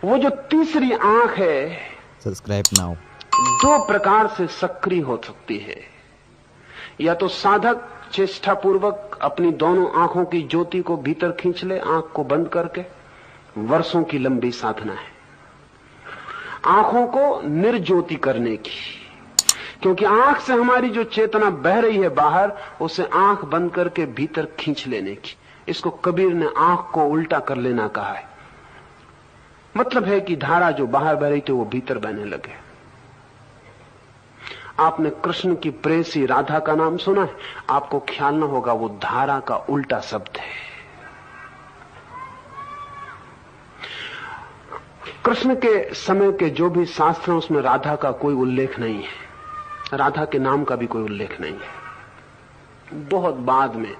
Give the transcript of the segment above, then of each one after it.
वो जो तीसरी आंख है, सब्सक्राइब नाउ, दो प्रकार से सक्रिय हो सकती है। या तो साधक चेष्टा पूर्वक अपनी दोनों आंखों की ज्योति को भीतर खींच ले, आंख को बंद करके। वर्षों की लंबी साधना है आंखों को निर्ज्योति करने की, क्योंकि आंख से हमारी जो चेतना बह रही है बाहर, उसे आंख बंद करके भीतर खींच लेने की। इसको कबीर ने आंख को उल्टा कर लेना कहा है। मतलब है कि धारा जो बाहर बह रही थी वो भीतर बहने लगे। आपने कृष्ण की प्रेसी राधा का नाम सुना है, आपको ख्याल न होगा वो धारा का उल्टा शब्द है। कृष्ण के समय के जो भी शास्त्र हैं उसमें राधा का कोई उल्लेख नहीं है, राधा के नाम का भी कोई उल्लेख नहीं है। बहुत बाद में,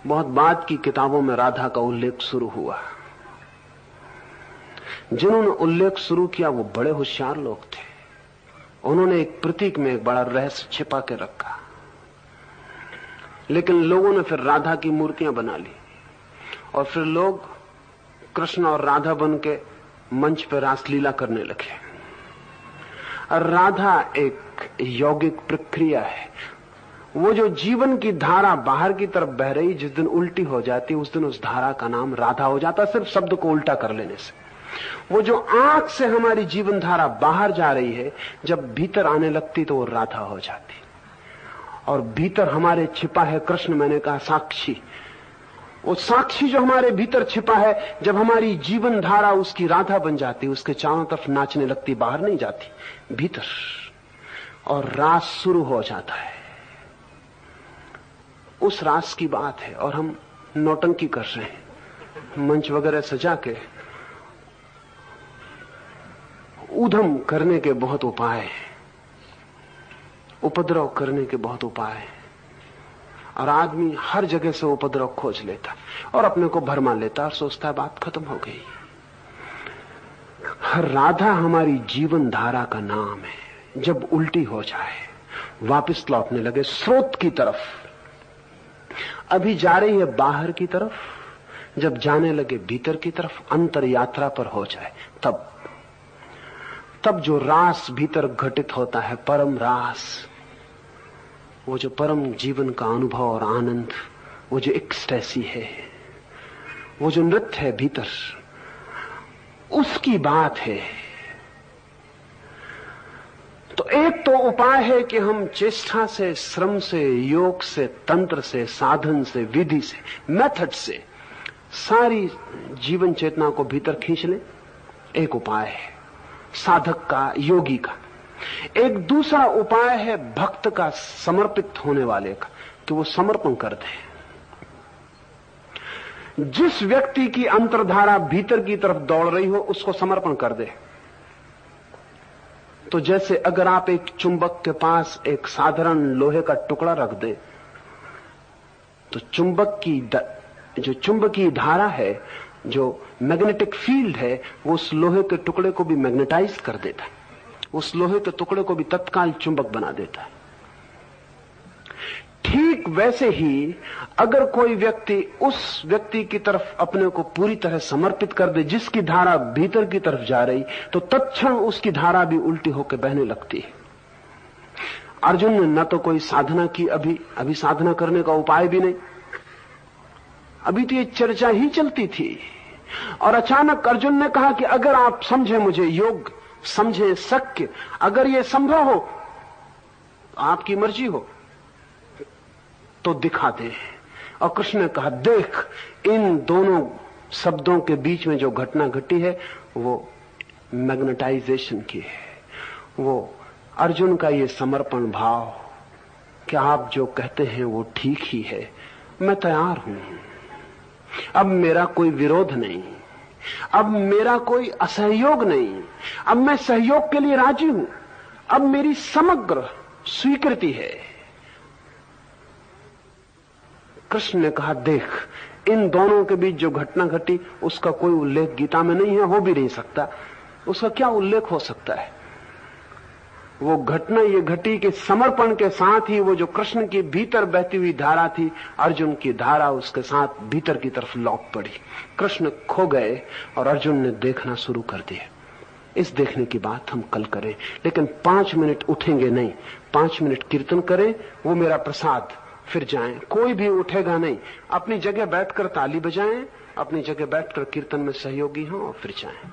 बहुत बाद की किताबों में राधा का उल्लेख शुरू हुआ। जिन्होंने उल्लेख शुरू किया वो बड़े होशियार लोग थे। उन्होंने एक प्रतीक में एक बड़ा रहस्य छिपा के रखा, लेकिन लोगों ने फिर राधा की मूर्तियां बना ली और फिर लोग कृष्ण और राधा बन के मंच पर रासलीला करने लगे। राधा एक यौगिक प्रक्रिया है। वो जो जीवन की धारा बाहर की तरफ बह रही, जिस दिन उल्टी हो जाती उस दिन उस धारा का नाम राधा हो जाता, सिर्फ शब्द को उल्टा कर लेने से। वो जो आंख से हमारी जीवन धारा बाहर जा रही है, जब भीतर आने लगती तो वो राधा हो जाती। और भीतर हमारे छिपा है कृष्ण, मैंने कहा साक्षी। वो साक्षी जो हमारे भीतर छिपा है, जब हमारी जीवन धारा उसकी राधा बन जाती, उसके चारों तरफ नाचने लगती, बाहर नहीं जाती, भीतर, और रास शुरू हो जाता है। उस रास की बात है। और हम नौटंकी कर रहे हैं, मंच वगैरह सजा के। ऊधम करने के बहुत उपाय हैं, उपद्रव करने के बहुत उपाय हैं, और आदमी हर जगह से उपद्रव खोज लेता और अपने को भरमा लेता और सोचता है बात खत्म हो गई। राधा हमारी जीवन धारा का नाम है। जब उल्टी हो जाए, वापस लौटने लगे स्रोत की तरफ, अभी जा रही है बाहर की तरफ, जब जाने लगे भीतर की तरफ, अंतर यात्रा पर हो जाए, तब जो रास भीतर घटित होता है, परम रास, वो जो परम जीवन का अनुभव और आनंद, वो जो एक्सटेसी है, वो जो नृत्य है भीतर, उसकी बात है। तो एक तो उपाय है कि हम चेष्टा से, श्रम से, योग से, तंत्र से, साधन से, विधि से, मेथड से सारी जीवन चेतना को भीतर खींच लें। एक उपाय है साधक का, योगी का। एक दूसरा उपाय है भक्त का, समर्पित होने वाले का, कि वो समर्पण कर दे। जिस व्यक्ति की अंतर्धारा भीतर की तरफ दौड़ रही हो उसको समर्पण कर दे। तो जैसे अगर आप एक चुंबक के पास एक साधारण लोहे का टुकड़ा रख दें, तो चुंबक की जो चुंबकीय धारा है, जो मैग्नेटिक फील्ड है, वो उस लोहे के टुकड़े को भी मैग्नेटाइज कर देता है, उस लोहे के टुकड़े को भी तत्काल चुंबक बना देता है। ठीक वैसे ही अगर कोई व्यक्ति उस व्यक्ति की तरफ अपने को पूरी तरह समर्पित कर दे जिसकी धारा भीतर की तरफ जा रही, तो तत्क्षण उसकी धारा भी उल्टी होकर बहने लगती है। अर्जुन ने न तो कोई साधना की, अभी साधना करने का उपाय भी नहीं, अभी तो ये चर्चा ही चलती थी। और अचानक अर्जुन ने कहा कि अगर आप समझे, मुझे योग समझे, शक्य, अगर ये संभव हो, आपकी मर्जी हो, तो दिखा दे। और कृष्ण ने कहा देख, इन दोनों शब्दों के बीच में जो घटना घटी है वो मैग्नेटाइजेशन की है। वो अर्जुन का ये समर्पण भाव कि आप जो कहते हैं वो ठीक ही है, मैं तैयार हूं, अब मेरा कोई विरोध नहीं, अब मेरा कोई असहयोग नहीं, अब मैं सहयोग के लिए राजी हूं, अब मेरी समग्र स्वीकृति है। कृष्ण ने कहा देख, इन दोनों के बीच जो घटना घटी उसका कोई उल्लेख गीता में नहीं है, हो भी नहीं सकता। उसका क्या उल्लेख हो सकता है? वो घटना ये घटी कि समर्पण के साथ ही वो जो कृष्ण की भीतर बहती हुई धारा थी, अर्जुन की धारा उसके साथ भीतर की तरफ लौट पड़ी। कृष्ण खो गए और अर्जुन ने देखना शुरू कर दिया। इस देखने की बात हम कल करें, लेकिन 5 मिनट उठेंगे नहीं, 5 मिनट कीर्तन करें, वो मेरा प्रसाद, फिर जाएं। कोई भी उठेगा नहीं, अपनी जगह बैठकर ताली बजाएं, अपनी जगह बैठकर कीर्तन में सहयोगी हों और फिर जाएं।